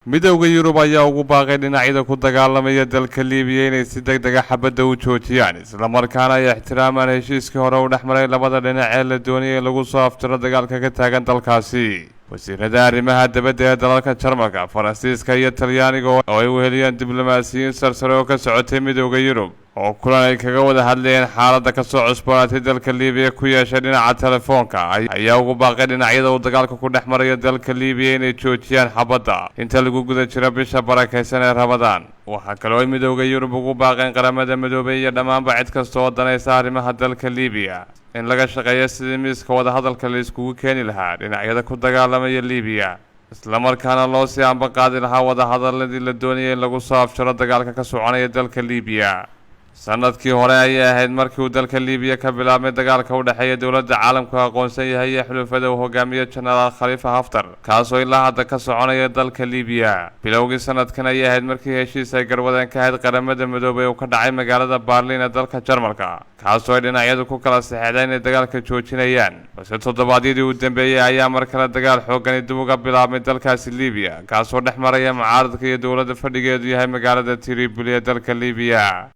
midowda Yurub ayaa ugu baaqay dhinacyada ku dagaalamaya dalka Liibiya inay si degdeg ah xabadda u joojiyaan isla markaana ay ixtiraamaan heshiiskii hore u dhexmaray labada dhinac ee la doonayay in lagu soo aftiro dagaalka ka taagan dalkaasi. wasiirada arrimaha dibadda ee dalalka Jarmalka, Faransiiska iyo Talyaaniga oo ay weheliyeen diblomaasiyiin sarsare oo ka socotay midowda Yurub oo kulan ay kaga wada hadlayeen xaaladda ka soo cusboonaatay dalka Liibiya ku yeeshay dhinaca telefoonka ayaa ugu baaqay dhinacyada uu dagaalka ku dhex maraya dalka Liibiya inay joojiyaan xabadda inta lagu guda jiro bisha barakeysan ee Ramadaan. waxaa kaloo ay midowda Yurub ugu baaqeen qaramada midoobay iyo dhammaanba cid kasta oo danaysa arrimaha dalka Liibiya in laga shaqeeyo sidii miiska wada hadalka la iskugu keeni lahaa dhinacyada ku dagaalamaya Liibiya isla markaana loo sii ambaqaadi lahaa wada hadaladii la doonayay in lagu soo afjaro dagaalka ka soconaya dalka Liibiya. sanadkii hore ayay ahayd markii uu dalka Liibiya ka bilaabmay dagaalka u dhexeeya dowladda caalamku aqoonsan yahay iyo xulafada uu hogaamiyo Genaraal Khalifa Haftar kaasoo ilaa hadda ka soconaya dalka Liibiya. bilowgii sanadkan ayay ahayd markii heshiis ay garwadeen ka ahayd qaramada midoobay oo ka dhacay magaalada Berlin ee dalka Jarmalka kaasoo ay dhinacyadu ku kala saxeexdeen inay dagaalka joojinayaan. balse toddobaadyadii u dambeeyay ayaa mar kale dagaal xooggan dib uga bilaabmay dalkaasi Liibiya kaasoo dhex maraya mucaaradka iyo dowladda fadhigeedu yahay magaalada Tripoli ee dalka Liibiya.